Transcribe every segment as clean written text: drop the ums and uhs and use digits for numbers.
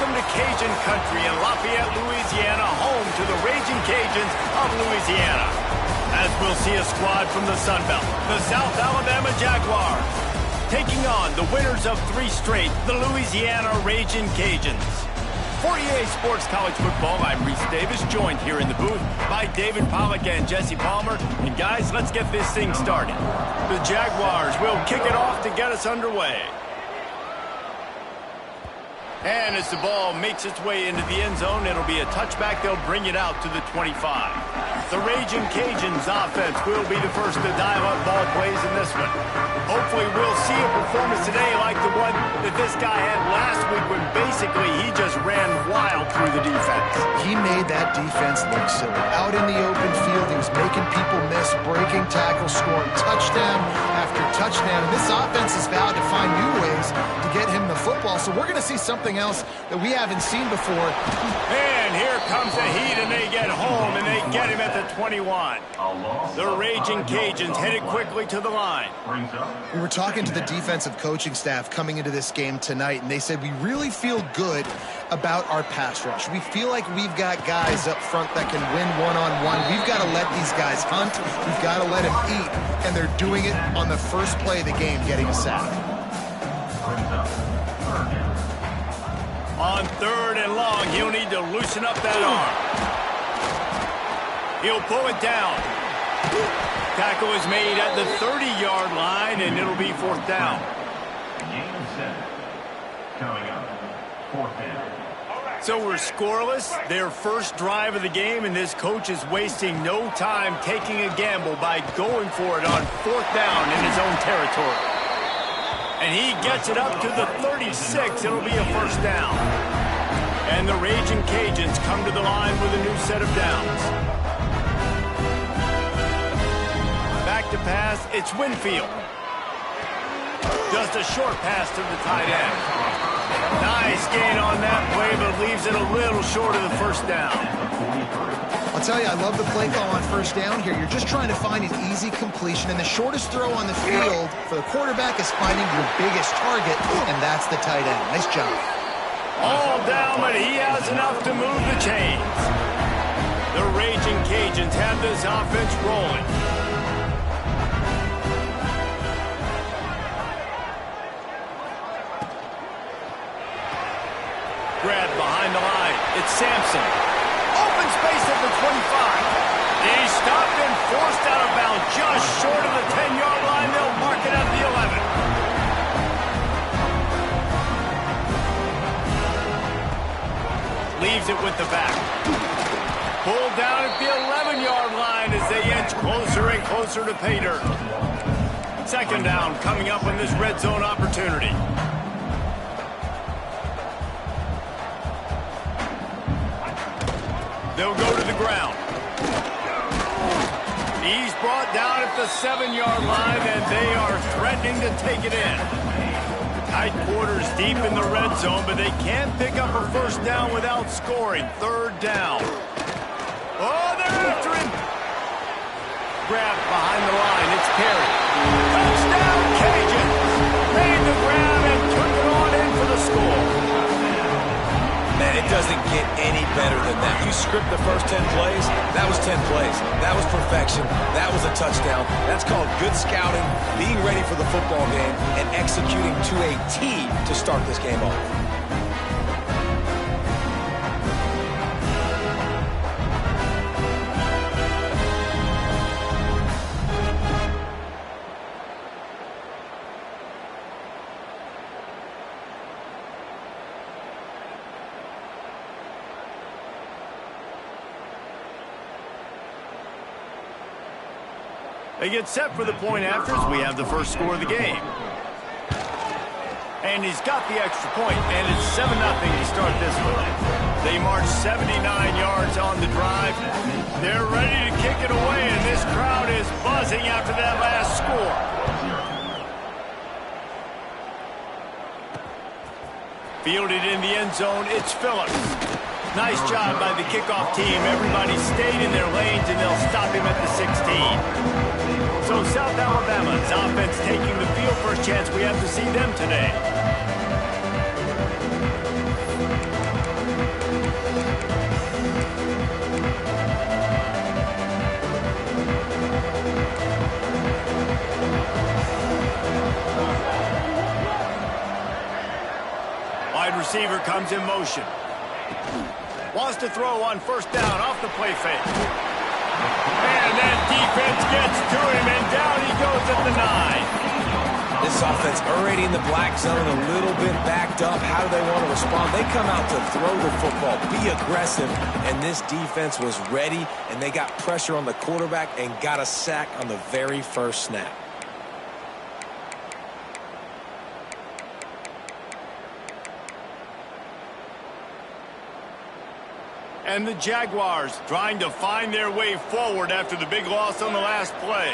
Welcome to Cajun Country in Lafayette, Louisiana, home to the Raging Cajuns of Louisiana. As we'll see a squad from the Sun Belt, the South Alabama Jaguars, taking on the winners of 3 straight, the Louisiana Raging Cajuns. For EA Sports College Football, I'm Reese Davis, joined here in the booth by David Pollack and Jesse Palmer. And guys, let's get this thing started. The Jaguars will kick it off to get us underway. And as the ball makes its way into the end zone, it'll be a touchback. They'll bring it out to the 25. The Raging Cajuns offense will be the first to dial up ball plays in this one. Hopefully we'll see a performance today like the one that this guy had last week when basically he just ran wild through the defense. He made that defense look silly. Out in the open field, he was making people miss, breaking tackles, scoring touchdown after touchdown. And this offense has vowed to find new ways to get him the football. So we're going to see something else that we haven't seen before. And here comes the heat, and they get home, and they get him at the 21. The Raging Cajuns headed quickly to the line. We were talking to the defensive coaching staff coming into this game tonight, and they said we really feel good about our pass rush. We feel like we've got guys up front that can win one-on-one. We've got to let these guys hunt. We've got to let them eat, and they're doing it on the first play of the game, getting a sack. On 3rd and long, he'll need to loosen up that arm. He'll pull it down. Tackle is made at the 30-yard line, and it'll be 4th down. Game set. Coming up, 4th down. So we're scoreless, their first drive of the game, and this coach is wasting no time taking a gamble by going for it on 4th down in his own territory. And he gets it up to the 36. It'll be a 1st down. And the Raging Cajuns come to the line with a new set of downs. Back to pass, it's Winfield. Just a short pass to the tight end. Nice gain on that play, but leaves it a little short of the 1st down. I'll tell you, I love the play call on 1st down here. You're just trying to find an easy completion, and the shortest throw on the field for the quarterback is finding your biggest target, and that's the tight end. Nice job. All down, but he has enough to move the chains. The Raging Cajuns have this offense rolling. Grabbed behind the line. It's Sampson. Open space at the 25. He's stopped and forced out of bounds just short of the 10-yard line. They'll mark it at the 11. Leaves it with the back. Pulled down at the 11-yard line as they inch closer and closer to pay dirt. 2nd down coming up in this red zone opportunity. They'll go to the ground. He's brought down at the 7-yard line, and they are threatening to take it in. Tight quarters deep in the red zone, but they can't pick up a 1st down without scoring. 3rd down. Oh, they're after him. Grabbed behind the line. It's Perry. Touchdown, Cajuns. Made the grab and took it on in for the score. Man, it doesn't get any better than that. You script the first 10 plays, that was 10 plays. That was perfection. That was a touchdown. That's called good scouting, being ready for the football game, and executing to a T to start this game off. They get set for the point afters. We have the first score of the game. And he's got the extra point, and it's 7-0 to start this one. They march 79 yards on the drive. They're ready to kick it away, and this crowd is buzzing after that last score. Fielded in the end zone, it's Phillips. Nice job by the kickoff team. Everybody stayed in their lanes, and they'll stop him at the 16. So South Alabama's offense taking the field. First chance we have to see them today. comes in motion. Wants to throw on first down off the play fake. And that defense gets to him, and down he goes at the 9. This offense already in the black zone, a little bit backed up. How do they want to respond? They come out to throw the football, be aggressive, and this defense was ready, and they got pressure on the quarterback and got a sack on the very first snap. And the Jaguars trying to find their way forward after the big loss on the last play.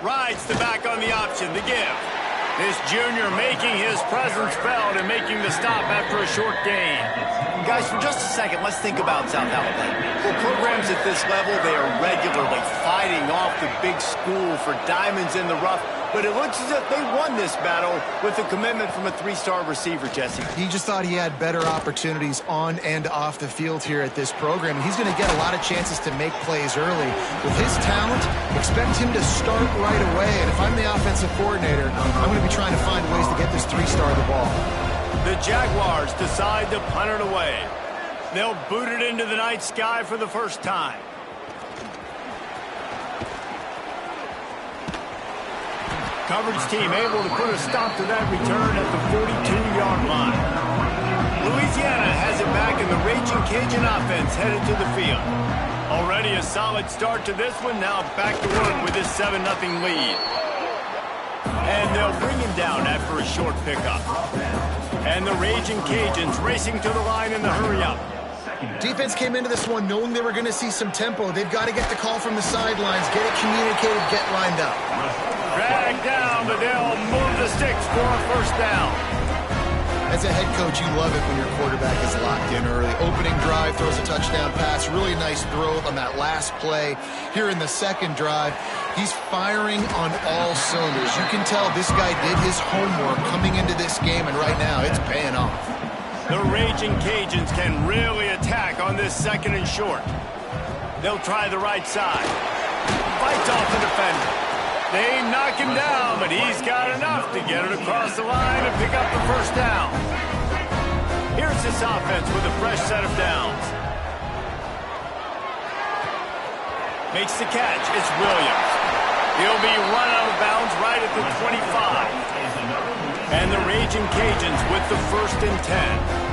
Rides the back on the option, the give. This junior making his presence felt and making the stop after a short gain. Guys, for just a second, let's think about South Alabama. For programs at this level, they are regularly fighting off the big school for diamonds in the rough. But it looks as if they won this battle with a commitment from a 3-star receiver, Jesse. He just thought he had better opportunities on and off the field here at this program. He's going to get a lot of chances to make plays early. With his talent, expect him to start right away. And if I'm the offensive coordinator, I'm going to be trying to find ways to get this 3-star the ball. The Jaguars decide to punt it away. They'll boot it into the night sky for the first time. Coverage team able to put a stop to that return at the 42-yard line. Louisiana has it back, and the Raging Cajun offense headed to the field. Already a solid start to this one. Now back to work with this 7-0 lead. And they'll bring him down after a short pickup. And the Raging Cajuns racing to the line in the hurry-up. Defense came into this one knowing they were going to see some tempo. They've got to get the call from the sidelines, get it communicated, get lined up. Drag down, but they'll move the sticks for a first down. As a head coach, you love it when your quarterback is locked in early. Opening drive, throws a touchdown pass. Really nice throw on that last play. Here in the second drive, he's firing on all cylinders. You can tell this guy did his homework coming into this game, and right now it's paying off. The Raging Cajuns can really attack on this 2nd and short. They'll try the right side. Fights off the defender. They knock him down, but he's got enough to get it across the line and pick up the first down. Here's this offense with a fresh set of downs. Makes the catch. It's Williams. He'll be run out of bounds right at the 25. And the Raging Cajuns with the 1st and 10.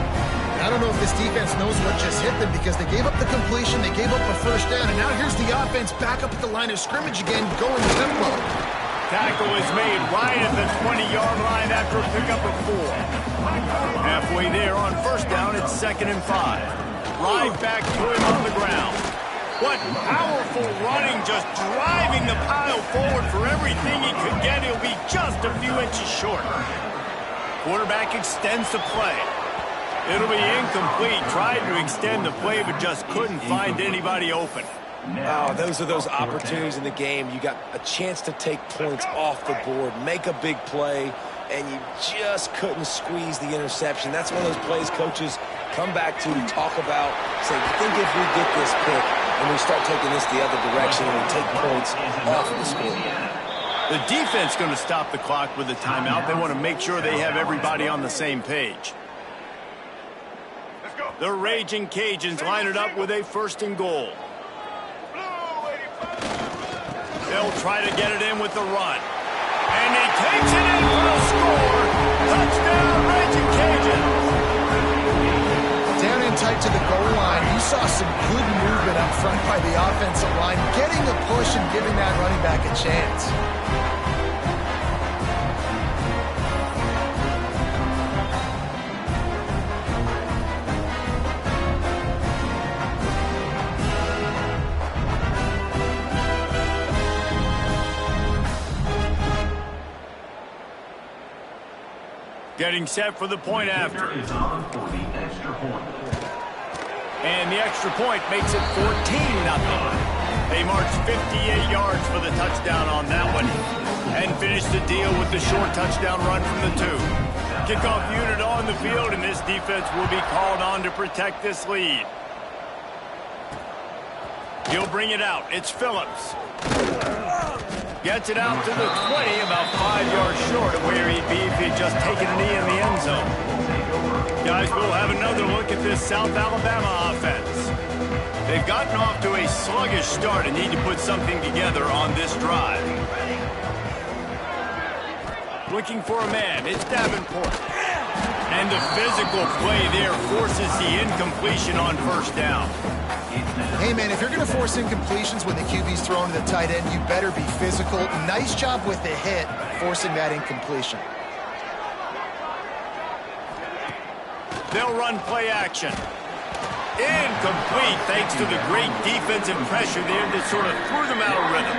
I don't know if this defense knows what just hit them because they gave up the completion, they gave up a first down, and now here's the offense back up at the line of scrimmage again, going tempo. Tackle is made right at the 20-yard line after a pickup of 4. Halfway there on first down, it's 2nd and 5. Right back to him on the ground. What powerful running, just driving the pile forward for everything he could get. He'll be just a few inches short. Quarterback extends the play. It'll be incomplete. Tried to extend the play, but just couldn't find anybody open. Oh, those are those opportunities in the game. You got a chance to take points off the board, make a big play, and you just couldn't squeeze the interception. That's one of those plays coaches come back to, talk about, say, I think if we get this pick and we start taking this the other direction and we take points off of the score. The defense going to stop the clock with a timeout. They want to make sure they have everybody on the same page. The Raging Cajuns line it up with a 1st and goal. They'll try to get it in with the run. And he takes it in for a score. Touchdown, Raging Cajuns. Down in tight to the goal line, you saw some good movement up front by the offensive line, getting a push and giving that running back a chance. Getting set for the point after. Is on for the extra point. And the extra point makes it 14-0. They march 58 yards for the touchdown on that one. And finish the deal with the short touchdown run from the 2. Kickoff unit on the field, and this defense will be called on to protect this lead. He'll bring it out. It's Phillips. Gets it out to the 20, about 5 yards short of where he'd be if he'd just taken a knee in the end zone. Guys, we'll have another look at this South Alabama offense. They've gotten off to a sluggish start and need to put something together on this drive. Looking for a man, it's Davenport. And the physical play there forces the incompletion on first down. Hey, man, if you're going to force incompletions when the QB's throwing to the tight end, you better be physical. Nice job with the hit, forcing that incompletion. They'll run play action. Incomplete thanks to the great defensive pressure there that sort of threw them out of rhythm.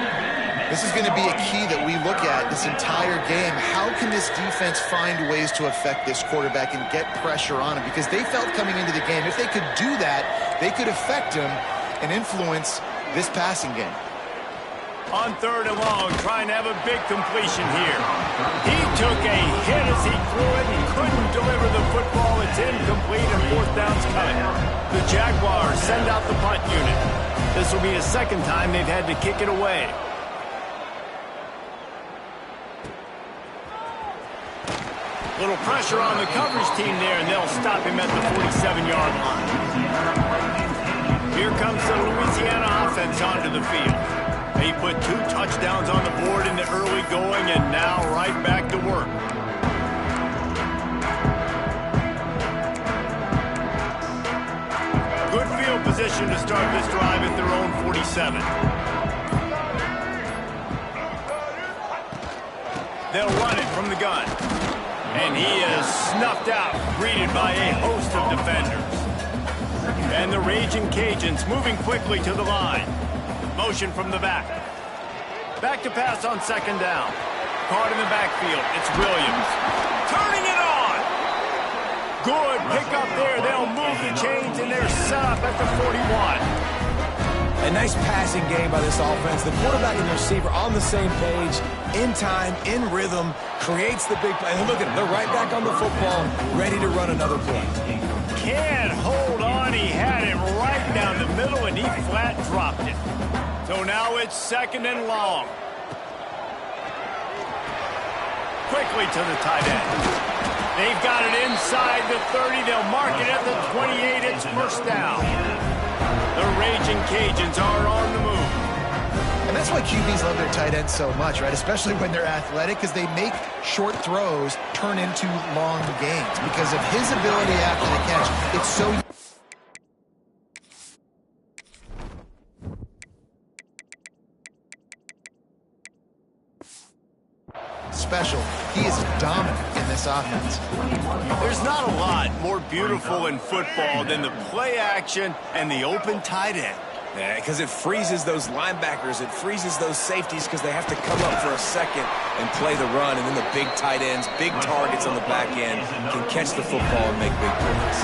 This is going to be a key that we look at this entire game. How can this defense find ways to affect this quarterback and get pressure on him? Because they felt coming into the game, if they could do that, they could affect him and influence this passing game. On 3rd and long, trying to have a big completion here. He took a hit as he threw it and couldn't deliver the football. It's incomplete and 4th down's coming. The Jaguars send out the punt unit. This will be the second time they've had to kick it away. Little pressure on the coverage team there, and they'll stop him at the 47-yard line. Here comes the Louisiana offense onto the field. They put 2 touchdowns on the board in the early going, and now right back to work. Good field position to start this drive at their own 47. They'll run it from the gun. And he is snuffed out, greeted by a host of defenders. And the Raging Cajuns moving quickly to the line. Motion from the back. Back to pass on 2nd down. Caught in the backfield. It's Williams. Turning it on! Good pickup there. They'll move the chains, and they're set up at the 41. A nice passing game by this offense. The quarterback and the receiver on the same page, in time, in rhythm, creates the big play. And look at them. They're right back on the football, ready to run another play. Can't hold on. He had it right down the middle, and he flat dropped it. So now it's 2nd and long. Quickly to the tight end. They've got it inside the 30. They'll mark it at the 28. It's 1st down. The Raging Cajuns are on the move. And that's why QBs love their tight ends so much, right? Especially when they're athletic, because they make short throws turn into long gains. Because of his ability after the catch, it's so special. He is dominant in this offense. There's not a lot more beautiful in football than the play action and the open tight end. Yeah, because it freezes those linebackers. It freezes those safeties because they have to come up for a second and play the run. And then the big tight ends, big targets on the back end can catch the football and make big plays.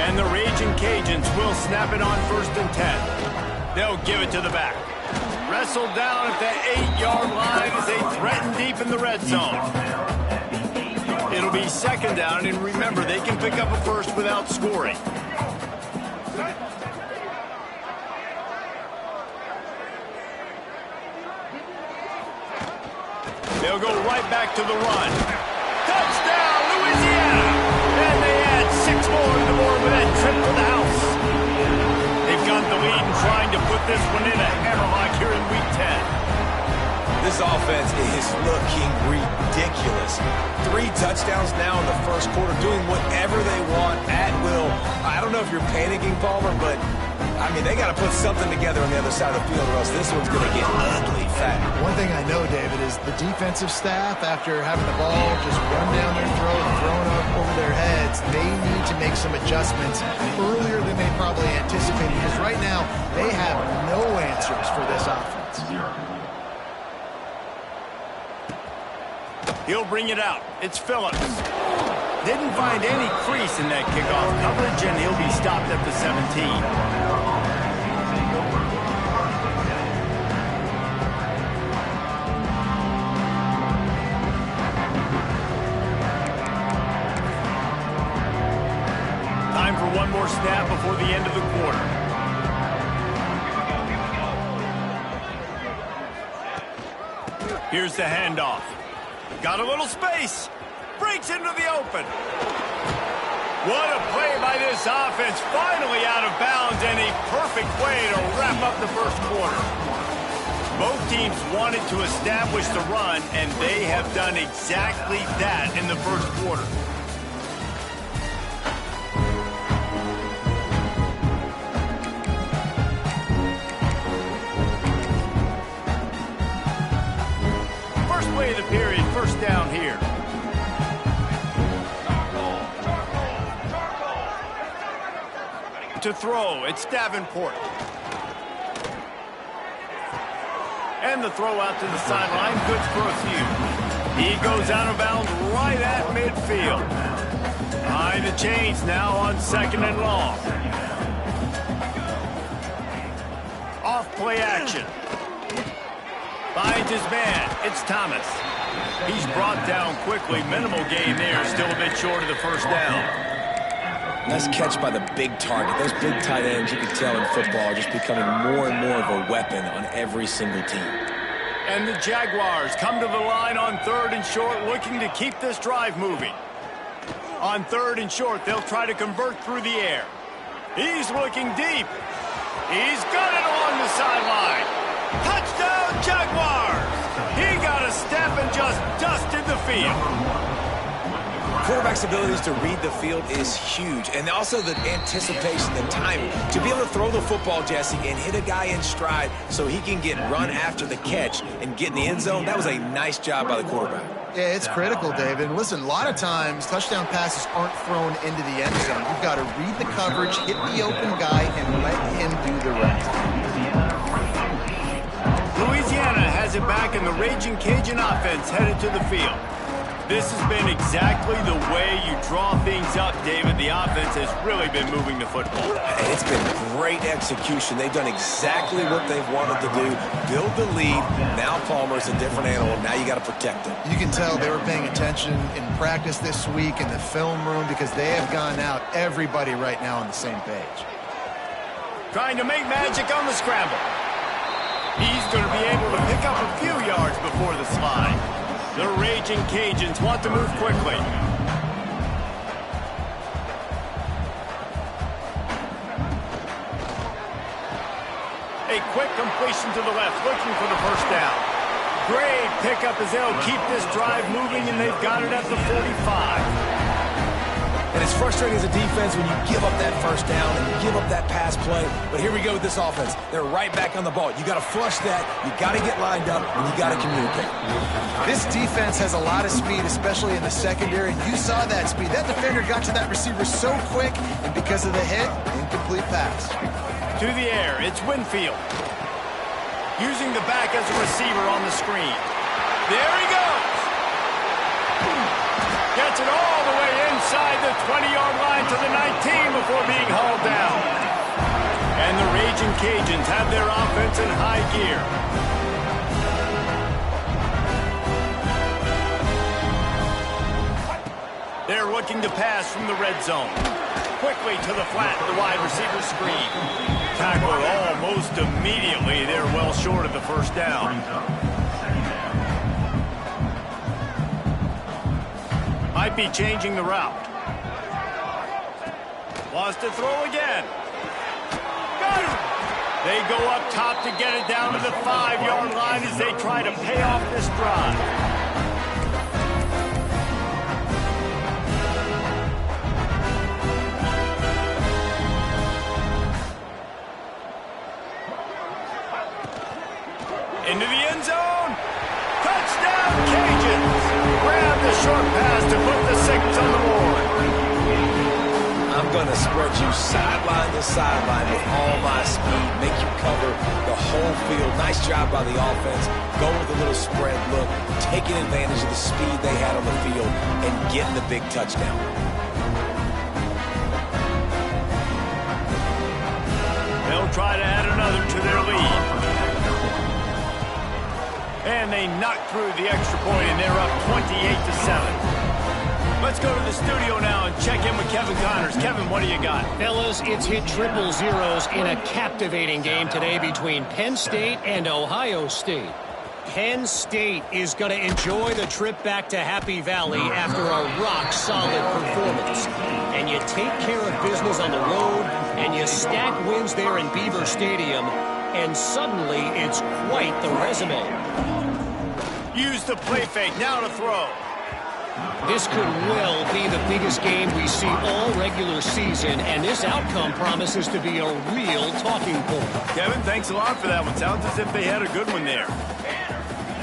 And the Raging Cajuns will snap it on 1st and 10. They'll give it to the back. Wrestled down at the 8-yard line as they threaten deep in the red zone. It'll be 2nd down, and remember, they can pick up a first without scoring. They'll go right back to the run. Touchdown, Louisiana! And they add 6 more to the board with that trip to the house. They've got the lead and trying to put this one in a hammerlock here in Week 10. This offense is looking ridiculous. 3 touchdowns now in the 1st quarter, doing whatever they want at will. I don't know if you're panicking, Palmer, but, I mean, they got to put something together on the other side of the field or else this one's going to get ugly fast. One thing I know, David, is the defensive staff, after having the ball just run down their throat and thrown up over their heads, they need to make some adjustments earlier than they probably anticipated, because right now they have no answers for this offense. He'll bring it out. It's Phillips. Didn't find any crease in that kickoff coverage, and he'll be stopped at the 17. Time for one more snap before the end of the quarter. Here's the handoff. Got a little space. Breaks into the open. What a play by this offense. Finally out of bounds, and a perfect way to wrap up the first quarter. Both teams wanted to establish the run, and they have done exactly that in the first quarter. First play of the period, first down here. To throw, it's Davenport. And the throw out to the sideline, good for a few. He goes out of bounds right at midfield. Behind the chains now on second and long. Off play action. Finds his man, it's Thomas. He's brought down quickly, minimal gain there, still a bit short of the first down. Nice catch by the big target. Those big tight ends, you can tell in football, are just becoming more and more of a weapon on every single team. And the Jaguars come to the line on third and short, looking to keep this drive moving. On third and short, they'll try to convert through the air. He's looking deep. He's got it along the sideline. Touchdown, Jaguars! He got a step and just dusted the field. Quarterback's abilities to read the field is huge, and also the anticipation, the timing. To be able to throw the football, Jesse, and hit a guy in stride so he can get run after the catch and get in the end zone, that was a nice job by the quarterback. Yeah, it's critical, David. Listen, a lot of times touchdown passes aren't thrown into the end zone. You've got to read the coverage, hit the open guy, and let him do the rest. Louisiana has it back, and the Raging Cajun offense headed to the field. This has been exactly the way you draw things up, David. The offense has really been moving the football. And it's been great execution. They've done exactly what they've wanted to do. Build the lead. Now Palmer's a different animal. Now you got to protect him. You can tell they were paying attention in practice this week in the film room because they have gone out, everybody right now on the same page. Trying to make magic on the scramble. He's going to be able to pick up a few yards before the slide. The Raging Cajuns want to move quickly. A quick completion to the left, looking for the first down. Great pickup as they'll keep this drive moving, and they've got it at the 45. And it's frustrating as a defense when you give up that first down and you give up that pass play. But here we go with this offense. They're right back on the ball. You got to flush that. You got to get lined up, and you got to communicate. This defense has a lot of speed, especially in the secondary. And you saw that speed. That defender got to that receiver so quick, and because of the hit, incomplete pass. To the air, it's Winfield. Using the back as a receiver on the screen. There he goes. Gets it all the way inside the 20-yard line to the 19 before being hauled down. And the Raging Cajuns have their offense in high gear. They're looking to pass from the red zone. Quickly to the flat, the wide receiver screen. Tackled almost immediately. They're well short of the first down. Might be changing the route. Wants to throw again. Got him! They go up top to get it down to the 5-yard line as they try to pay off this drive. Into the end zone. Touchdown, Cajuns. Grab the short pass to put the 6 on the board. I'm going to spread you sideline to sideline with all my speed. Make you cover the whole field. Nice job by the offense. Go with a little spread look. Taking advantage of the speed they had on the field and getting the big touchdown. They'll try to add another to their lead. And they knock through the extra point, and they're up 28-7. Let's go to the studio now and check in with Kevin Connors. Kevin, what do you got? Fellas, it's hit triple zeros in a captivating game today between Penn State and Ohio State. Penn State is going to enjoy the trip back to Happy Valley after a rock-solid performance. And when you take care of business on the road and you stack wins there in Beaver Stadium, and suddenly it's quite the resume. Use the play fake, now to throw. This could well be the biggest game we see all regular season, and this outcome promises to be a real talking point. Kevin, thanks a lot for that one. Sounds as if they had a good one there.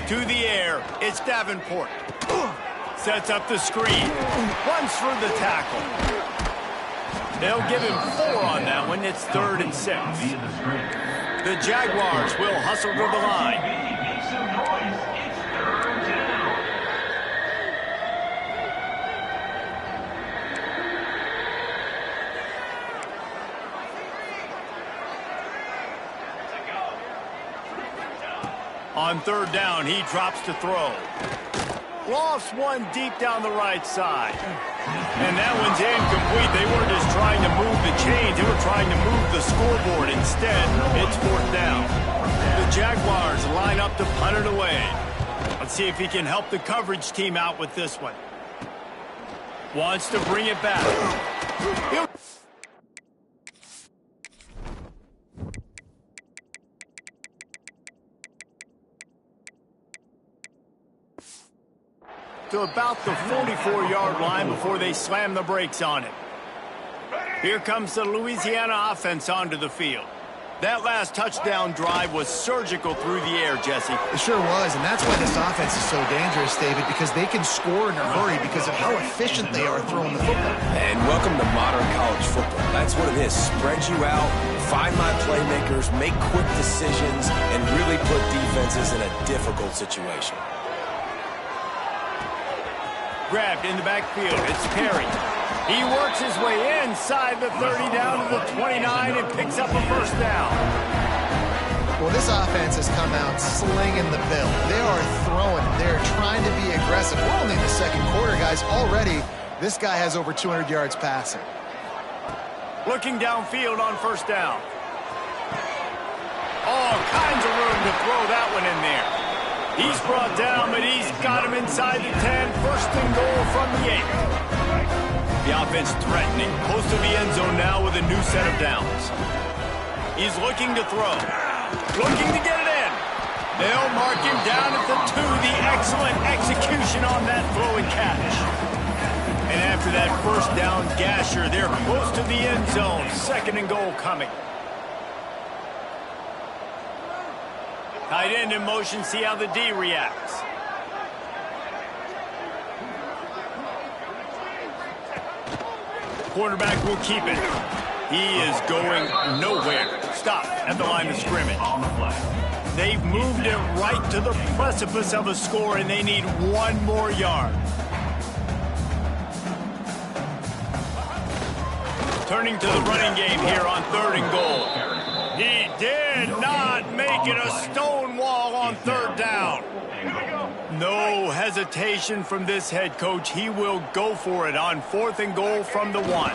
To the air, it's Davenport. Sets up the screen. Runs through the tackle. They'll give him 4 on that one. It's 3rd and 6. The Jaguars will hustle to the line. On 3rd down, he drops to throw. Lofts one deep down the right side. And that one's incomplete. They weren't just trying to move the chains. They were trying to move the scoreboard. Instead, it's 4th down. The Jaguars line up to punt it away. Let's see if he can help the coverage team out with this one. Wants to bring it back. To about the 44-yard line before they slam the brakes on it. Here comes the Louisiana offense onto the field. That last touchdown drive was surgical through the air, Jesse. It sure was, and that's why this offense is so dangerous, David, because they can score in a hurry because of how efficient they are throwing the football. And welcome to modern college football. That's what it is. Spread you out, find my playmakers, make quick decisions, and really put defenses in a difficult situation. Grabbed in the backfield. It's Perry. He works his way inside the 30 down to the 29 and picks up a 1st down. Well, this offense has come out slinging the bill. They are throwing. They're trying to be aggressive. We're only in the 2nd quarter, guys. Already, this guy has over 200 yards passing. Looking downfield on 1st down. All kinds of room to throw that one in there. He's brought down, but he's got him inside the 10. 1st and goal from the 8. The offense threatening. Close to the end zone now with a new set of downs. He's looking to throw. Looking to get it in. They'll mark him down at the 2. The excellent execution on that throw and catch. And after that 1st down gasher, they're close to the end zone. 2nd and goal coming. Tight end in motion, see how the D reacts. Quarterback will keep it. He is going nowhere. Stop at the line of scrimmage. They've moved it right to the precipice of a score, and they need 1 more yard. Turning to the running game here on 3rd and goal. He did not make it a stone wall on 3rd down. No hesitation from this head coach. He will go for it on 4th and goal from the 1.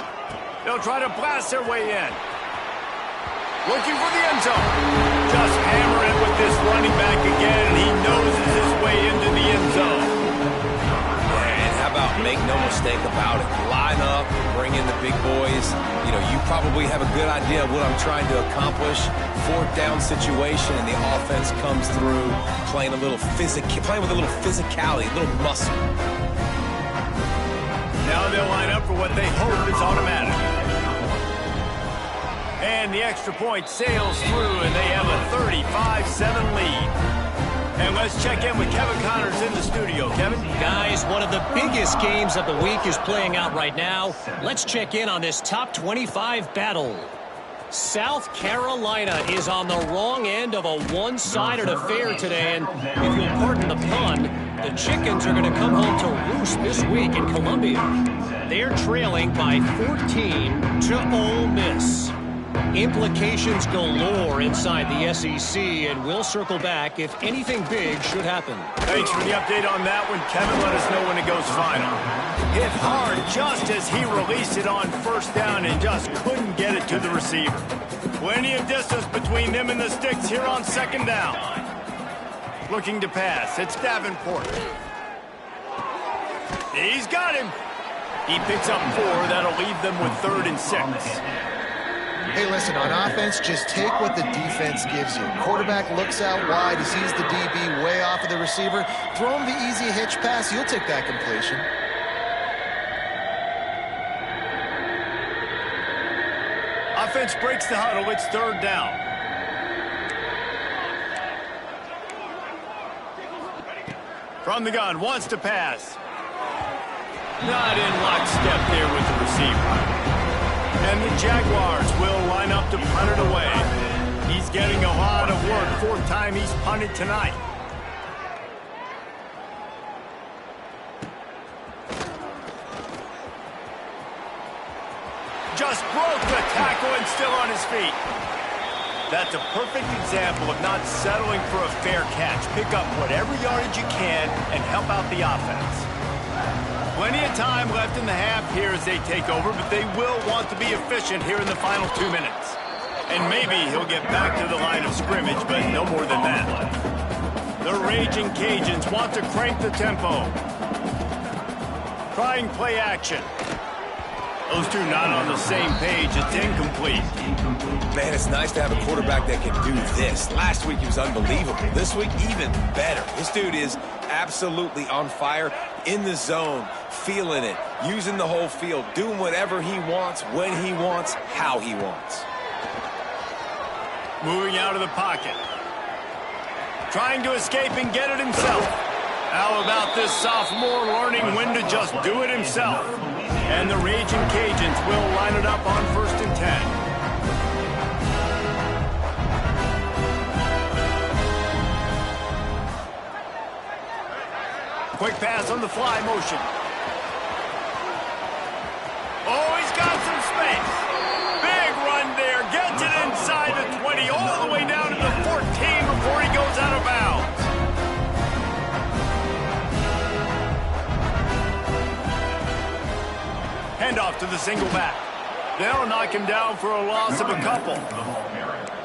They'll try to blast their way in. Looking for the end zone. Just hammer it with this running back again, and he noses his way into the end zone. And how about make no mistake about it? Line up, bring in the big boys. You know, you probably have a good idea of what I'm trying to accomplish. 4th down situation, and the offense comes through playing with a little physicality, a little muscle. Now they'll line up for what they hope is automatic. And the extra point sails through, and they have a 35-7 lead. And let's check in with Kevin Connors in the studio. Kevin? Guys, one of the biggest games of the week is playing out right now. Let's check in on this top 25 battle. South Carolina is on the wrong end of a one-sided affair today, and if you'll pardon the pun, the chickens are going to come home to roost this week in Columbia. They're trailing by 14 to Ole Miss. Implications galore inside the SEC, and we'll circle back if anything big should happen. Thanks for the update on that one, Kevin. Let us know when it goes final. Hit hard just as he released it on 1st down and just couldn't get it to the receiver. Plenty of distance between them and the sticks here on 2nd down. Looking to pass. It's Davenport. He's got him. He picks up 4. That'll leave them with 3rd and 6. Hey, listen, on offense, just take what the defense gives you. Quarterback looks out wide. He sees the DB way off of the receiver. Throw him the easy hitch pass. You'll take that completion. Offense breaks the huddle. It's 3rd down. From the gun, wants to pass. Not in lockstep there with the receiver. And the Jaguars will line up to punt it away. He's getting a lot of work. 4th time he's punted tonight. Just broke the tackle and still on his feet. That's a perfect example of not settling for a fair catch. Pick up whatever yardage you can and help out the offense. Plenty of time left in the half here as they take over, but they will want to be efficient here in the final 2 minutes. And maybe he'll get back to the line of scrimmage, but no more than that. The Raging Cajuns want to crank the tempo. Trying play action. Those two not on the same page. It's incomplete. Man, it's nice to have a quarterback that can do this. Last week he was unbelievable. This week, even better. This dude is absolutely on fire, in the zone, feeling it, using the whole field, doing whatever he wants, when he wants, how he wants. Moving out of the pocket. Trying to escape and get it himself. How about this sophomore learning when to just do it himself? And the Raging Cajuns will line it up on 1st and 10. Quick pass on the fly motion. Oh, he's got some space. Big run there. Gets it inside the 20, all the way down to the 14 before he goes out of bounds. Handoff to the single back. They'll knock him down for a loss of a couple.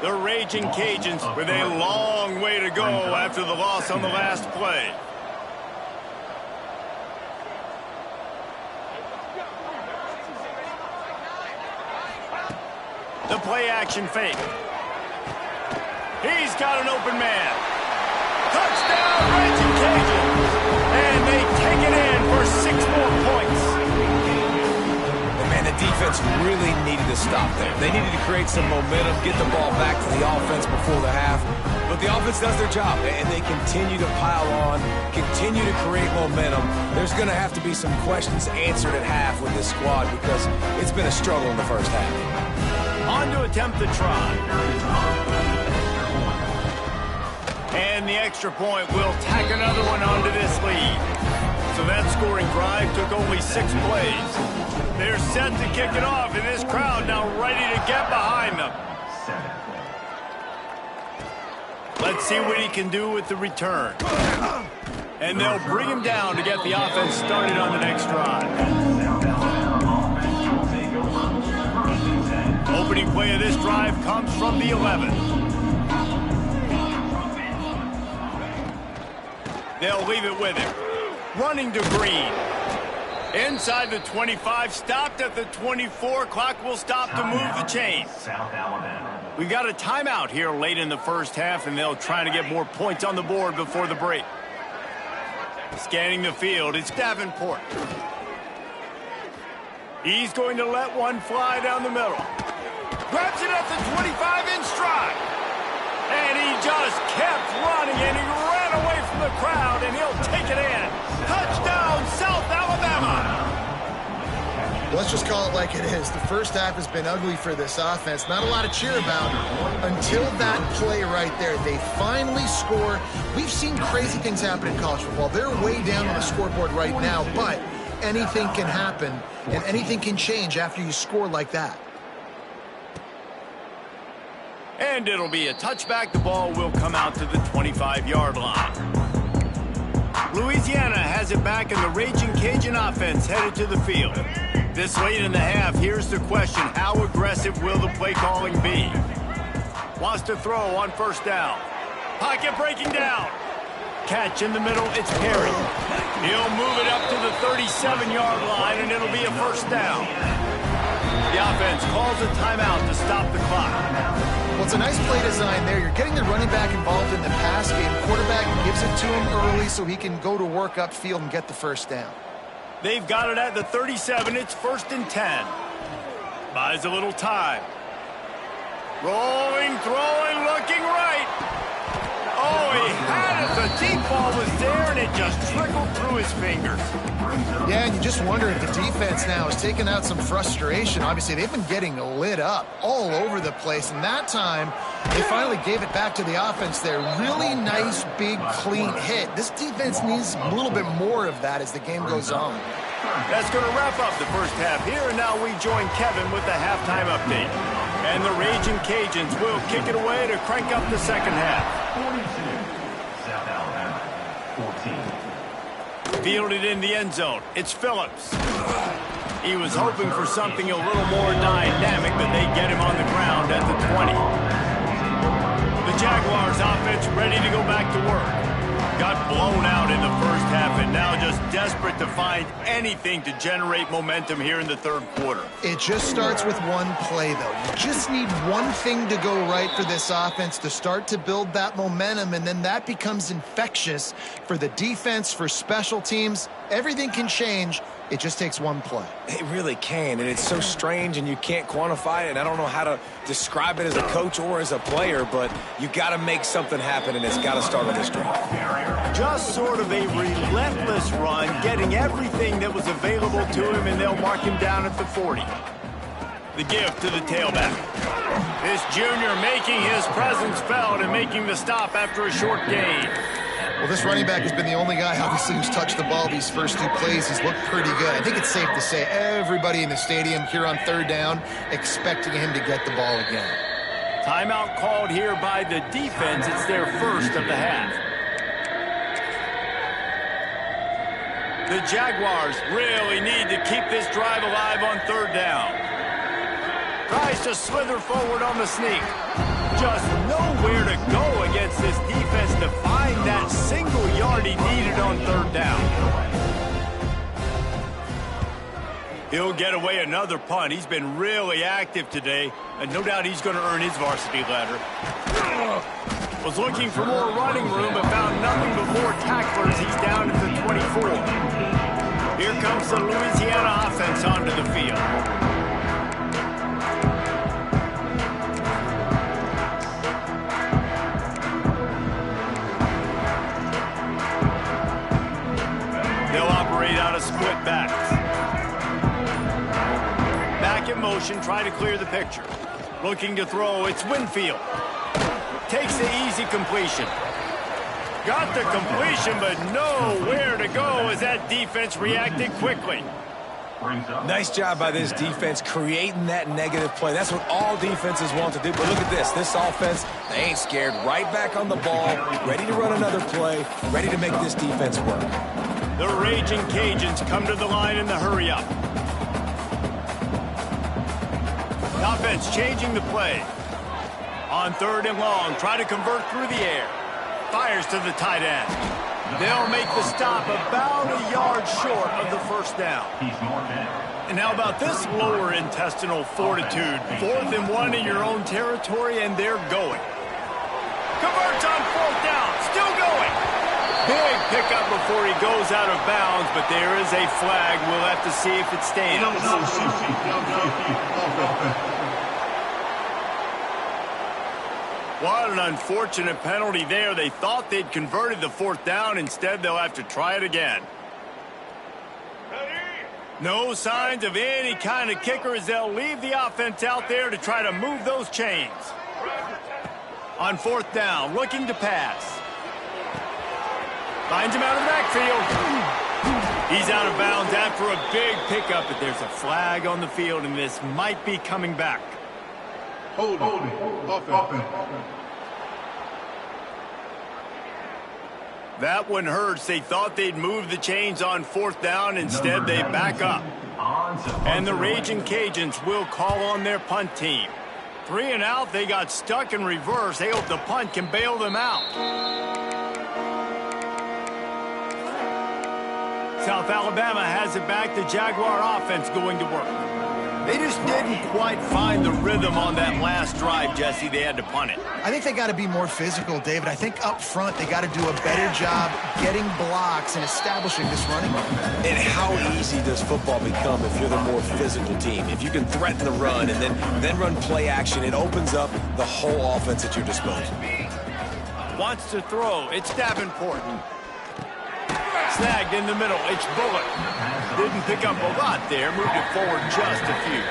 The Raging Cajuns with a long way to go after the loss on the last play. The play action fake. He's got an open man. Touchdown, Raging Cajuns. And they take it in for 6 more points. And man, the defense really needed to stop there. They needed to create some momentum, get the ball back to the offense before the half. But the offense does their job, and they continue to pile on, continue to create momentum. There's going to have to be some questions answered at half with this squad because it's been a struggle in the first half. On to attempt the try. And the extra point will tack another one onto this lead. So that scoring drive took only 6 plays. They're set to kick it off, and this crowd now ready to get behind them. Let's see what he can do with the return. And they'll bring him down to get the offense started on the next drive. Opening play of this drive comes from the 11. They'll leave it with him. Running to Green. Inside the 25, stopped at the 24. Clock will stop to move the chains. We've got a timeout here late in the first half, and they'll try to get more points on the board before the break. Scanning the field, it's Davenport. He's going to let one fly down the middle. Grabs it at the 25 in stride. And he just kept running, and he ran away from the crowd, and he'll take it in. Touchdown, South Alabama. Let's just call it like it is. The first half has been ugly for this offense. Not a lot to cheer about until that play right there. They finally score. We've seen crazy things happen in college football. They're way down on the scoreboard right now, but anything can happen, and anything can change after you score like that. And it'll be a touchback. The ball will come out to the 25-yard line. Louisiana has it back, and the Raging Cajun offense headed to the field. This late in the half, here's the question. How aggressive will the play calling be? Wants to throw on first down. Pocket breaking down. catch in the middle. It's Perry. He'll move it up to the 37-yard line, and it'll be a first down. The offense calls a timeout to stop the clock. Well, it's a nice play design there. You're getting the running back involved in the pass game. Quarterback gives it to him early so he can go to work upfield and get the first down. They've got it at the 37. It's 1st and 10. Buys a little time. Rolling, throwing, looking right. Oh, he had it. The deep ball was there, and it just trickled through his fingers. Yeah, and you just wonder if the defense now has taken out some frustration. Obviously, they've been getting lit up all over the place, and that time they finally gave it back to the offense there. Really nice, big, clean hit. This defense needs a little bit more of that as the game goes on. That's going to wrap up the first half here, and now we join Kevin with the halftime update. And the Raging Cajuns will kick it away to crank up the second half. 42, South Alabama, 14. Fielded in the end zone. It's Phillips. He was hoping for something a little more dynamic, but they get him on the ground at the 20. The Jaguars offense ready to go back to work. Got blown out in the first half and now just desperate to find anything to generate momentum here in the third quarter. It just starts with one play, though. You just need one thing to go right for this offense to start to build that momentum, and then that becomes infectious for the defense, for special teams. Everything can change. It just takes one play. It really can, and it's so strange, and you can't quantify it, and I don't know how to describe it as a coach or as a player, but you got to make something happen, and it's got to start on this drive. Just sort of a relentless run, getting everything that was available to him, and they'll mark him down at the 40. The give to the tailback. This junior making his presence felt and making the stop after a short gain. Well, this running back has been the only guy, obviously, who's touched the ball these first two plays. He's looked pretty good. I think it's safe to say everybody in the stadium here on third down expecting him to get the ball again. Timeout called here by the defense. It's their first of the half. The Jaguars really need to keep this drive alive on third down. Tries to slither forward on the sneak. Just nowhere to go against this defense to find that single yard he needed on third down. He'll get away another punt. He's been really active today, and no doubt he's going to earn his varsity ladder. Was looking for more running room, but found nothing but more tacklers. He's down at the 24. Here comes the Louisiana offense onto the field. They'll operate out of split backs. Back in motion, try to clear the picture. Looking to throw, it's Winfield. Takes the easy completion. Got the completion, but nowhere to go as that defense reacted quickly. Nice job by this defense creating that negative play. That's what all defenses want to do. But look at this. This offense, they ain't scared. Right back on the ball, ready to run another play, ready to make this defense work. The Raging Cajuns come to the line in the hurry-up. Offense changing the play. On third and long, try to convert through the air. Fires to the tight end. They'll make the stop about a yard short of the first down. And how about this lower intestinal fortitude? 4th and 1 in your own territory, and they're going. Converts on 4th down, still going. Big pickup before he goes out of bounds, but there is a flag. We'll have to see if it stands. What an unfortunate penalty there. They thought they'd converted the 4th down. Instead, they'll have to try it again. No signs of any kind of kicker as they'll leave the offense out there to try to move those chains. On 4th down, looking to pass. Finds him out of the backfield. He's out of bounds after a big pickup, but there's a flag on the field, and this might be coming back. Holding. Offense. That one hurts. They thought they'd move the chains on 4th down. Instead, they back up. And the Raging Cajuns will call on their punt team. 3 and out. They got stuck in reverse. They hope the punt can bail them out. South Alabama has it back. The Jaguar offense going to work. They just didn't quite find the rhythm on that last drive, Jesse. They had to punt it. I think they got to be more physical, David. I think up front they got to do a better job getting blocks and establishing this running game. And how easy does football become if you're the more physical team? If you can threaten the run and then run play action, it opens up the whole offense at your disposal. Wants to throw. It's Davenport. Snagged in the middle. It's Bullock. Didn't pick up a lot there. Moved it forward just a few.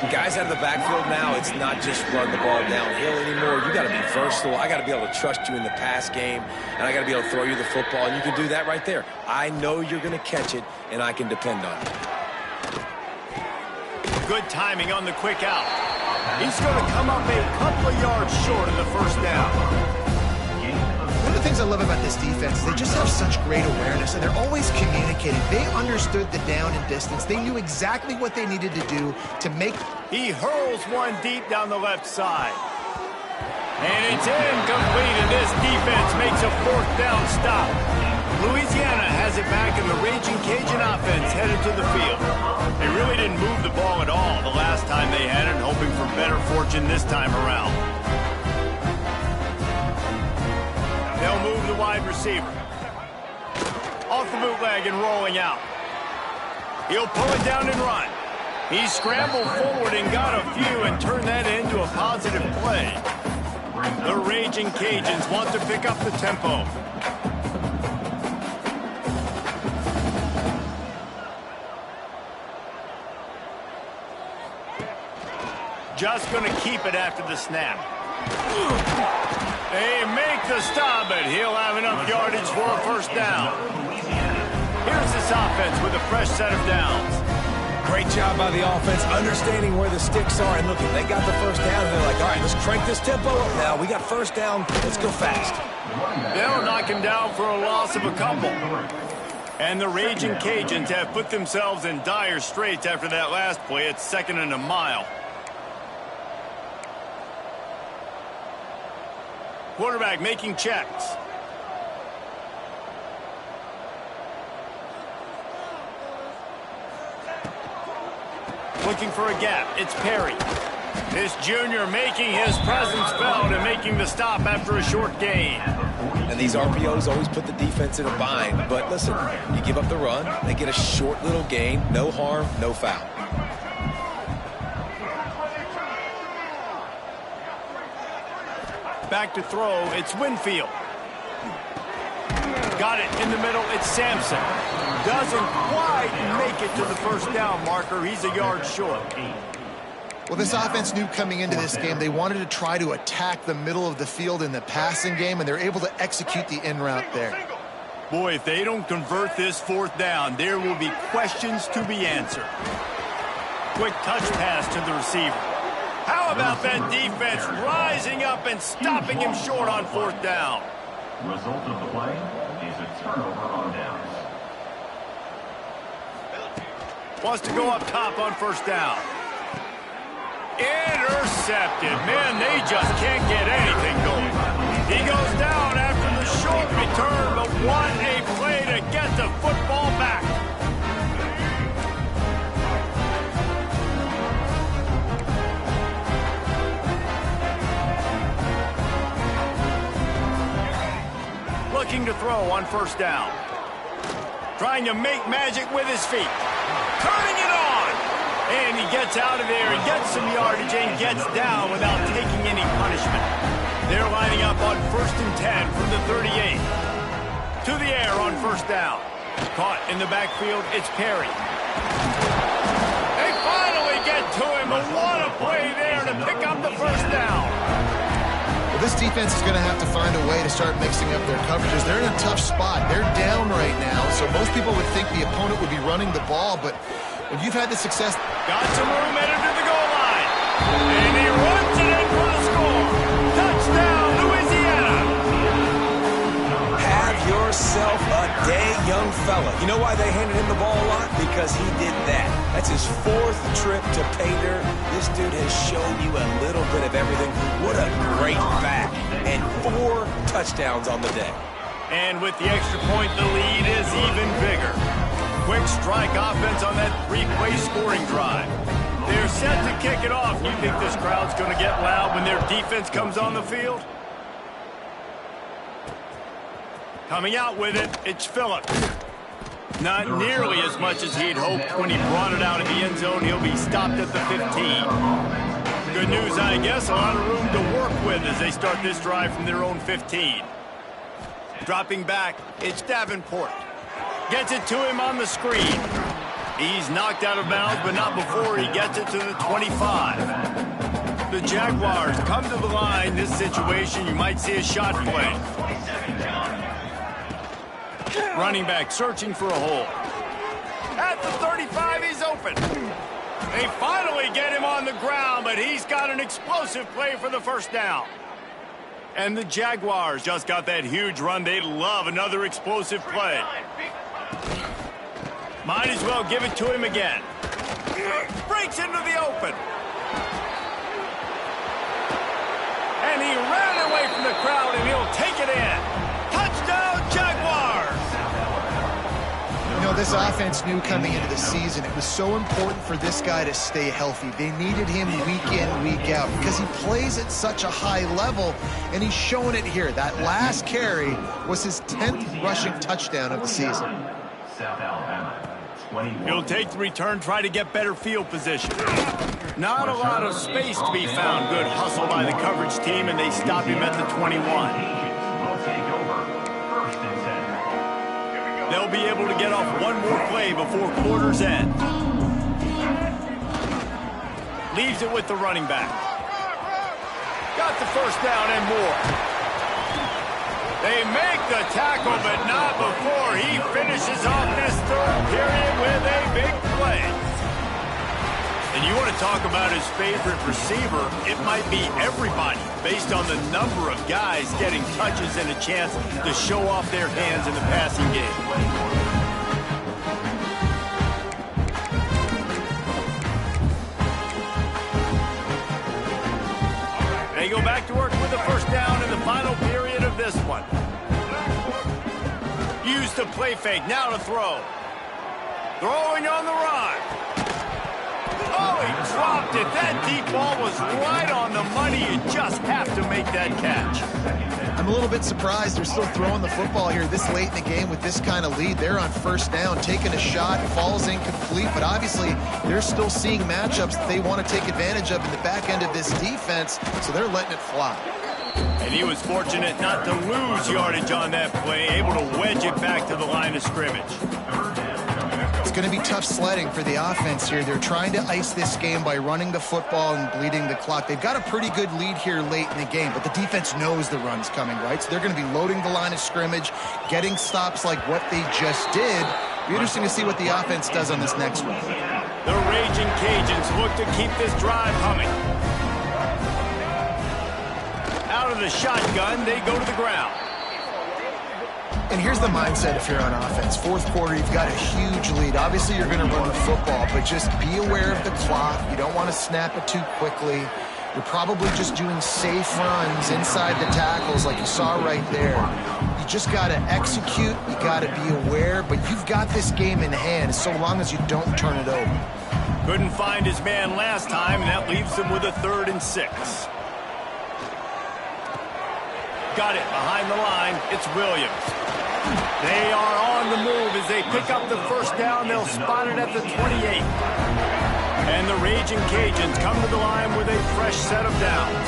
Guys out of the backfield now, it's not just run the ball downhill anymore. You got to be versatile. I got to be able to trust you in the pass game, and I got to be able to throw you the football, and you can do that right there. I know you're going to catch it, and I can depend on it. Good timing on the quick out. He's going to come up a couple of yards short of the first down. One of the things I love about this defense is they just have such great awareness, and they're always communicating. They understood the down and distance. They knew exactly what they needed to do to make. He hurls one deep down the left side. And it's incomplete, and this defense makes a fourth down stop. Louisiana has it back, and the Raging Cajun offense headed to the field. They really didn't move the ball at all the last time they had it, hoping for better fortune this time around. They'll move the wide receiver. Off the bootleg and rolling out. He'll pull it down and run. He scrambled forward and got a few and turned that into a positive play. The Raging Cajuns want to pick up the tempo. Just going to keep it after the snap. They make the stop, but he'll have enough yardage for a first down. Here's this offense with a fresh set of downs. Great job by the offense, understanding where the sticks are. And look, if they got the first down, they're like, all right, let's crank this tempo up now. We got first down. Let's go fast. They'll knock him down for a loss of a couple. And the Raging Cajuns have put themselves in dire straits after that last play. It's 2nd and a mile. Quarterback making checks. Looking for a gap. It's Perry. This junior making his presence felt and making the stop after a short gain. And these RPOs always put the defense in a bind. But listen, you give up the run, they get a short little gain. No harm, no foul. Back to throw, it's Winfield. Got it in the middle, it's Sampson. Doesn't quite make it to the first down marker. He's a yard short. Well, this offense knew coming into this game they wanted to try to attack the middle of the field in the passing game, and they're able to execute the in route there. Boy, if they don't convert this fourth down, there will be questions to be answered. Quick touch pass to the receiver. How about that defense rising up and stopping him short on fourth down? Result of the play is a turnover on downs. Wants to go up top on first down. Intercepted. Man, they just can't get anything going. He goes down after the short return, but what a play to get the football back. Looking to throw on first down. Trying to make magic with his feet. Turning it on. And he gets out of there and gets some yardage and gets down without taking any punishment. They're lining up on 1st and 10 from the 38. To the air on first down. Caught in the backfield, it's Perry. They finally get to him, but what a play there to pick up the first down. Well, this defense is going to have to find a way to start mixing up their coverages. They're in a tough spot. They're down right now, so most people would think the opponent would be running the ball, but when you've had the success... Got some room headed to the goal line. And he runs it in for the score. Touchdown, Louisiana. Have yourself a day, young fella. You know why they handed him the ball a lot? Because he did that. That's his 4th trip to pay dirt. This dude has shown you a little bit of everything. What a great back. And 4 touchdowns on the day. And with the extra point, the lead is even bigger. Quick strike offense on that three-play scoring drive. They're set to kick it off. You think this crowd's going to get loud when their defense comes on the field? Coming out with it, it's Phillips. Not nearly as much as he'd hoped when he brought it out of the end zone. He'll be stopped at the 15. Good news, I guess. A lot of room to work with as they start this drive from their own 15. Dropping back, it's Davenport. Gets it to him on the screen. He's knocked out of bounds, but not before he gets it to the 25. The Jaguars come to the line. This situation, you might see a shot play. Running back searching for a hole. At the 35, he's open. They finally get him on the ground, but he's got an explosive play for the first down. And the Jaguars just got that huge run. They love another explosive play. Might as well give it to him again. Breaks into the open. And he ran away from the crowd, and he'll take it in. Touchdown, Jaguars! You know, this offense knew coming into the season it was so important for this guy to stay healthy. They needed him week in, week out because he plays at such a high level, and he's showing it here. That last carry was his 10th rushing touchdown of the season. South Alabama, 21. He'll take the return, try to get better field position. Not a lot of space to be found. Good hustle by the coverage team, and they stop him at the 21. Will take over. First and 10. They'll be able to get off one more play before quarter's end. Leaves it with the running back. Got the first down and more. They make the tackle, but not before he finishes off this third period with a big play. And you want to talk about his favorite receiver, it might be everybody based on the number of guys getting touches and a chance to show off their hands in the passing game. They go back to work with the first down in the final period of this one. Use the play fake, now to throw. Throwing on the run. Oh, he dropped it. That deep ball was right on the money. You just have to make that catch. I'm a little bit surprised they're still throwing the football here this late in the game with this kind of lead. They're on first down, taking a shot, falls incomplete, but obviously they're still seeing matchups that they want to take advantage of in the back end of this defense, so they're letting it fly. And he was fortunate not to lose yardage on that play, able to wedge it back to the line of scrimmage. It's going to be tough sledding for the offense here. They're trying to ice this game by running the football and bleeding the clock. They've got a pretty good lead here late in the game, but the defense knows the run's coming, right? So they're going to be loading the line of scrimmage, getting stops like what they just did. It'll be interesting to see what the offense does on this next one. The Raging Cajuns look to keep this drive humming. Out of the shotgun, they go to the ground. And here's the mindset if you're on offense. Fourth quarter, you've got a huge lead. Obviously, you're going to run the football, but just be aware of the clock. You don't want to snap it too quickly. You're probably just doing safe runs inside the tackles like you saw right there. You just got to execute. You got to be aware, but you've got this game in hand so long as you don't turn it over. Couldn't find his man last time, and that leaves him with a 3rd and 6. Got it behind the line. It's Williams. They are on the move as they pick up the first down. They'll spot it at the 28. And the Raging Cajuns come to the line with a fresh set of downs.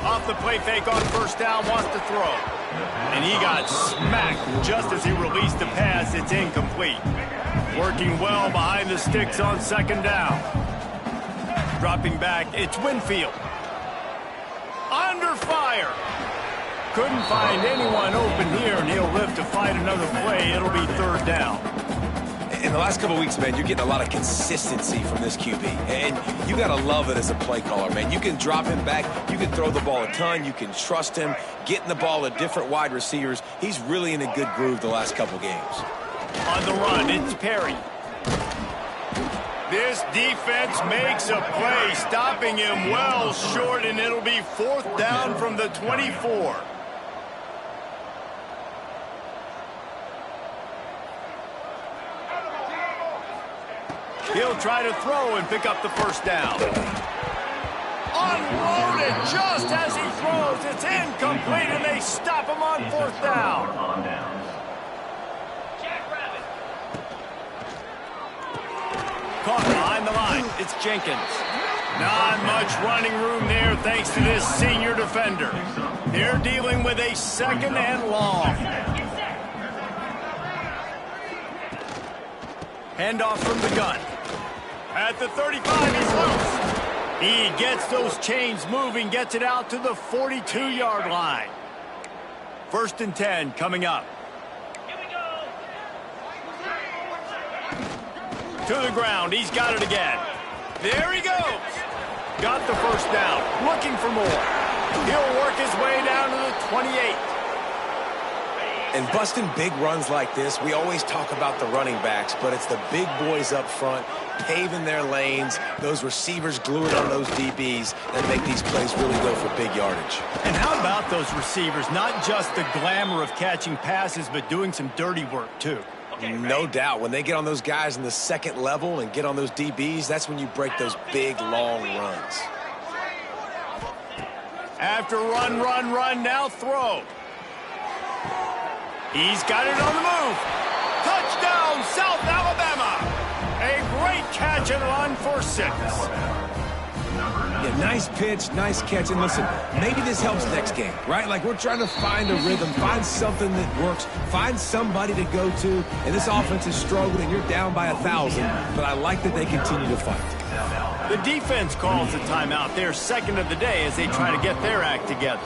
Off the play fake on first down, wants to throw. And he got smacked just as he released the pass. It's incomplete. Working well behind the sticks on second down. Dropping back, it's Winfield. Under fire. Couldn't find anyone open here, and he'll live to fight another play. It'll be 3rd down. In the last couple of weeks, man, you're getting a lot of consistency from this QB. And you got to love it as a play caller, man. You can drop him back. You can throw the ball a ton. You can trust him. Getting the ball to different wide receivers. He's really in a good groove the last couple games. On the run, it's Perry. This defense makes a play, stopping him well short, and it'll be 4th down from the 24. He'll try to throw and pick up the first down. Unloaded just as he throws. It's incomplete, and they stop him on fourth down. Caught behind the line. It's Jenkins. Not much running room there thanks to this senior defender. They're dealing with a second and long. Handoff from the gun. At the 35, he's loose. He gets those chains moving, gets it out to the 42-yard line. 1st and 10 coming up. To the ground, he's got it again. There he goes. Got the first down, looking for more. He'll work his way down to the 28. And busting big runs like this, we always talk about the running backs, but it's the big boys up front, paving their lanes, those receivers gluing on those DBs that make these plays really go for big yardage. And how about those receivers? Not just the glamour of catching passes, but doing some dirty work, too. No doubt. When they get on those guys in the second level and get on those DBs, that's when you break those big, long runs. After run, now throw. He's got it on the move. Touchdown, South Alabama. A great catch and run for 6. Yeah, nice pitch, nice catch. And listen, maybe this helps next game, right? Like, we're trying to find a rhythm, find something that works, find somebody to go to. And this offense is struggling, and you're down by 1,000. But I like that they continue to fight. The defense calls a timeout. They're second of the day as they try to get their act together.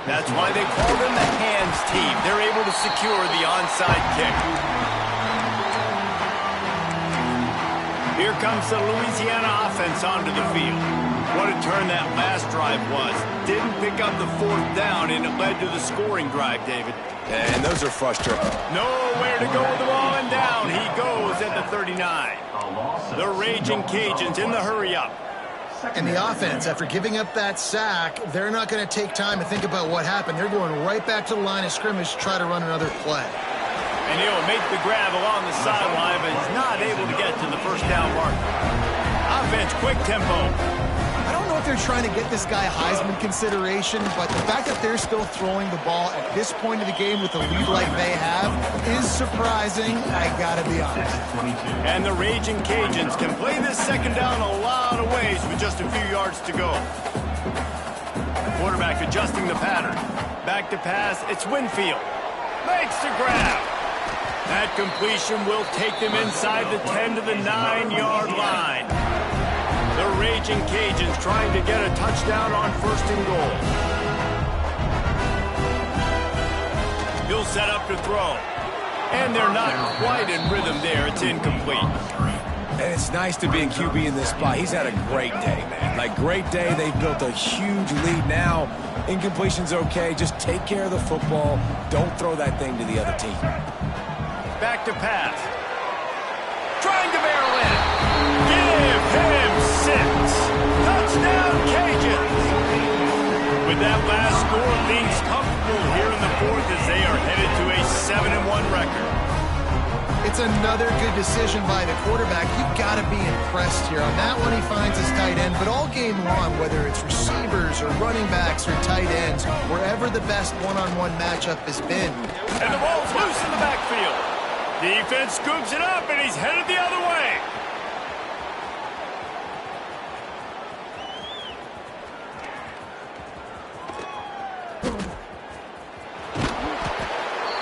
That's why they call them the hands team. They're able to secure the onside kick. Here comes the Louisiana offense onto the field. What a turn that last drive was. Didn't pick up the 4th down, and it led to the scoring drive, David. And those are frustrating. Nowhere to go with the ball, and down he goes at the 39. The Raging Cajuns in the hurry-up. And the offense, after giving up that sack, they're not going to take time to think about what happened. They're going right back to the line of scrimmage to try to run another play. And he'll make the grab along the sideline, but he's not able to get to the first down marker. Offense, quick tempo. I don't know if they're trying to get this guy Heisman consideration, but the fact that they're still throwing the ball at this point of the game with the lead like they have is surprising, I gotta be honest. And the Raging Cajuns can play this second down a lot of ways with just a few yards to go. Quarterback adjusting the pattern. Back to pass, it's Winfield. Makes the grab. That completion will take them inside the 10 to the 9-yard line. The Raging Cajuns trying to get a touchdown on 1st and goal. He'll set up to throw. And they're not quite in rhythm there. It's incomplete. And it's nice to be a QB in this spot. He's had a great day, man. Like, great day. They've built a huge lead now. Incompletion's okay. Just take care of the football. Don't throw that thing to the other team. Back to pass. Trying to barrel in. Give him 6. Touchdown, Cajuns. With that last score, things comfortable here in the 4th as they are headed to a 7-1 record. It's another good decision by the quarterback. You've got to be impressed here. On that one, he finds his tight end, but all game long, whether it's receivers or running backs or tight ends, wherever the best one-on-one matchup has been. And the ball's loose in the backfield. Defense scoops it up, and he's headed the other way.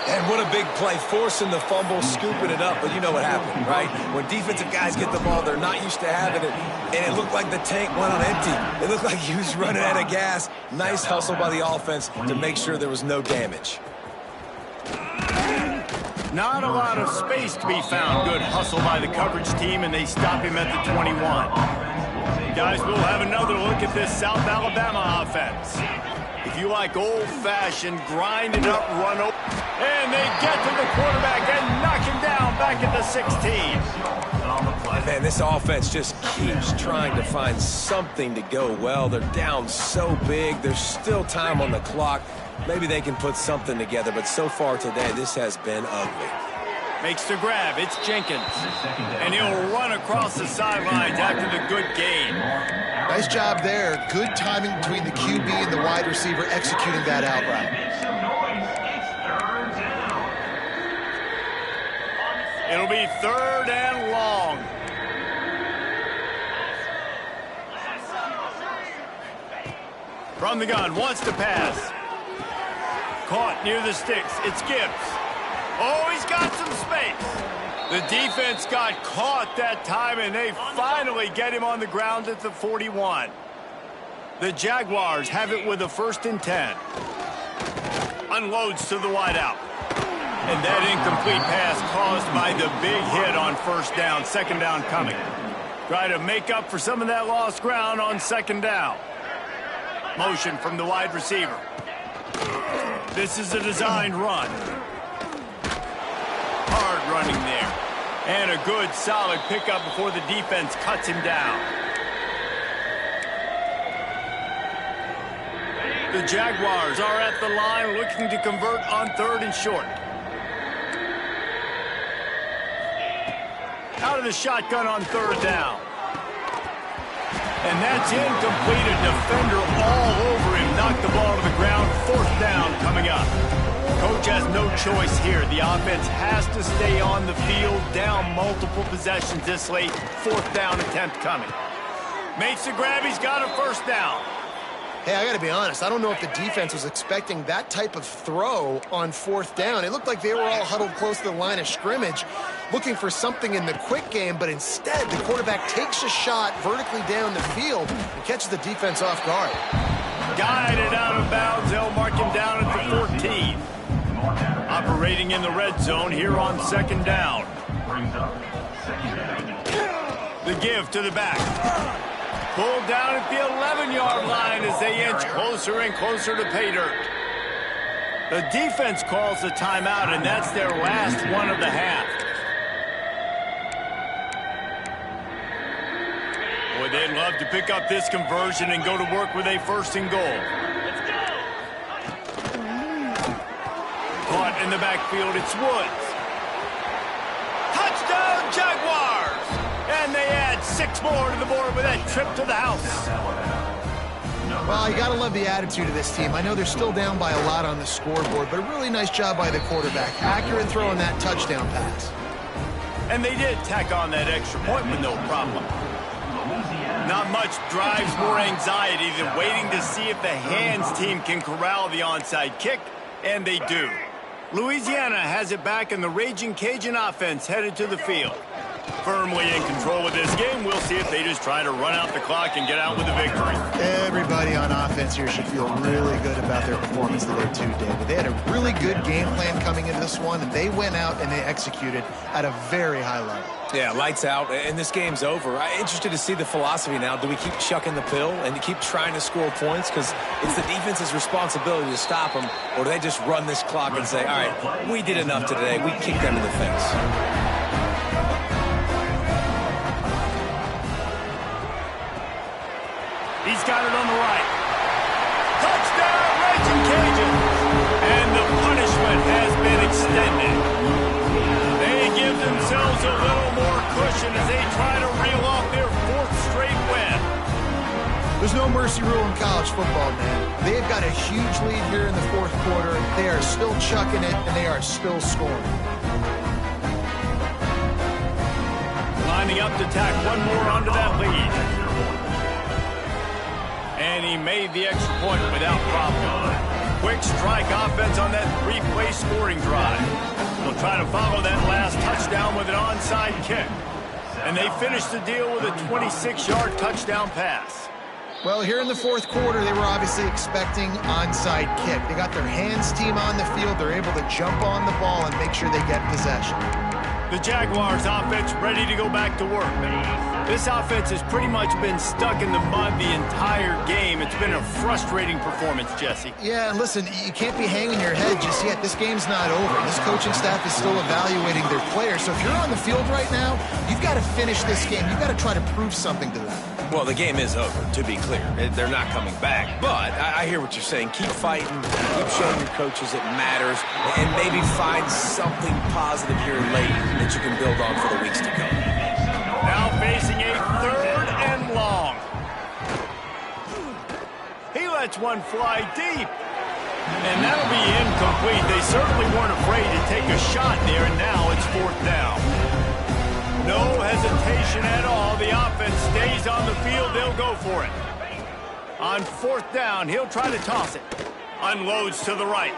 And what a big play, forcing the fumble, scooping it up, but you know what happened, right? When defensive guys get the ball, they're not used to having it, and it looked like the tank went on empty. It looked like he was running out of gas. Nice hustle by the offense to make sure there was no damage. Not a lot of space to be found. Good hustle by the coverage team, and they stop him at the 21. Guys, we'll have another look at this South Alabama offense. If you like old-fashioned, grind it up, run over. And they get to the quarterback and knock him down back at the 16. Man, this offense just keeps trying to find something to go well. They're down so big. There's still time on the clock. Maybe they can put something together, but so far today, this has been ugly. Makes the grab. It's Jenkins. And he'll run across the sidelines after the good gain. Nice job there. Good timing between the QB and the wide receiver executing that out route. It'll be 3rd and long. From the gun, wants to pass. Caught near the sticks. It's Gibbs. Oh, he's got some space. The defense got caught that time, and they finally get him on the ground at the 41. The Jaguars have it with a 1st and 10. Unloads to the wideout. And that incomplete pass caused by the big hit on 1st down. 2nd down coming. Try to make up for some of that lost ground on 2nd down. Motion from the wide receiver. This is a designed run. Hard running there. And a good, solid pickup before the defense cuts him down. The Jaguars are at the line looking to convert on 3rd and short. Out of the shotgun on 3rd down. And that's incomplete. A defender all over him. Knocked the ball to the ground. 4th down coming up. Coach has no choice here. The offense has to stay on the field, down multiple possessions this late. 4th down attempt coming. Makes the grab. He's got a 1st down. Hey, I got to be honest. I don't know if the defense was expecting that type of throw on 4th down. It looked like they were all huddled close to the line of scrimmage, looking for something in the quick game, but instead the quarterback takes a shot vertically down the field and catches the defense off guard. Guided out of bounds. They'll mark him down at the 14. Operating in the red zone here on 2nd down. The give to the back. Pulled down at the 11-yard line as they inch closer and closer to pay dirt. The defense calls the timeout, and that's their last one of the half. Boy, they'd love to pick up this conversion and go to work with a 1st and goal. Caught in the backfield, it's Woods. Touchdown, Jaguars! And they add 6 more to the board with that trip to the house. Well, you got to love the attitude of this team. I know they're still down by a lot on the scoreboard, but a really nice job by the quarterback. Accurate throw on that touchdown pass. And they did tack on that extra point with no problem. Not much drives more anxiety than waiting to see if the hands team can corral the onside kick, and they do. Louisiana has it back, and the Raging Cajun offense headed to the field. Firmly in control of this game. We'll see if they just try to run out the clock and get out with a victory. Everybody on offense here should feel really good about their performance today too, David. They had a really good game plan coming into this one, and they went out and they executed at a very high level. Yeah, lights out, and this game's over. I'm interested to see the philosophy now. Do we keep chucking the pill and keep trying to score points? Because it's the defense's responsibility to stop them, or do they just run this clock and say, all right, we did enough today. We kicked them in the face. He's got it on the right. Touchdown, Raging Cajuns! And the punishment has been extended. They give themselves a little more cushion as they try to reel off their 4th straight win. There's no mercy rule in college football, man. They've got a huge lead here in the 4th quarter. They are still chucking it, and they are still scoring. Lining up to tack one more onto that lead. And he made the extra point without problem. Quick strike offense on that 3-play scoring drive. They'll try to follow that last touchdown with an onside kick. And they finish the deal with a 26-yard touchdown pass. Well, here in the 4th quarter, they were obviously expecting onside kick. They got their hands team on the field. They're able to jump on the ball and make sure they get possession. The Jaguars offense ready to go back to work. This offense has pretty much been stuck in the mud the entire game. It's been a frustrating performance, Jesse. Yeah, and listen, you can't be hanging your head just yet. This game's not over. This coaching staff is still evaluating their players. So if you're on the field right now, you've got to finish this game. You've got to try to prove something to them. Well, the game is over, to be clear. They're not coming back. But I hear what you're saying. Keep fighting. Keep showing your coaches it matters. And maybe find something positive here late that you can build on for the weeks to come. Now facing a 3rd and long. He lets one fly deep. And that'll be incomplete. They certainly weren't afraid to take a shot there, and now it's 4th down. No hesitation at all. The offense stays on the field. They'll go for it. On 4th down, he'll try to toss it. Unloads to the right.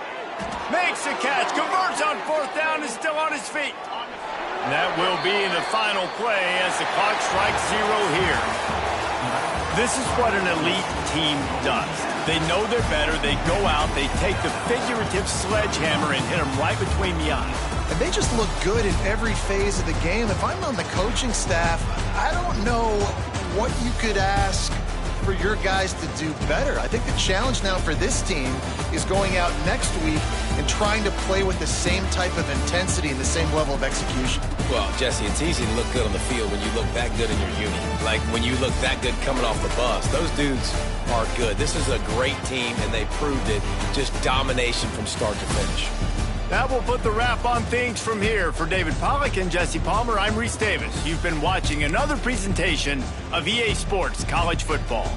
Makes a catch. Converts on 4th down. Is still on his feet. And that will be the final play as the clock strikes 0 here. This is what an elite team does. They know they're better. They go out. They take the figurative sledgehammer and hit them right between the eyes. And they just look good in every phase of the game. If I'm on the coaching staff, I don't know what you could ask for your guys to do better. I think the challenge now for this team is going out next week and trying to play with the same type of intensity and the same level of execution. Well, Jesse, it's easy to look good on the field when you look that good in your uni. Like when you look that good coming off the bus. Those dudes are good. This is a great team, and they proved it. Just domination from start to finish. That will put the wrap on things from here. For David Pollack and Jesse Palmer, I'm Reese Davis. You've been watching another presentation of EA Sports College Football.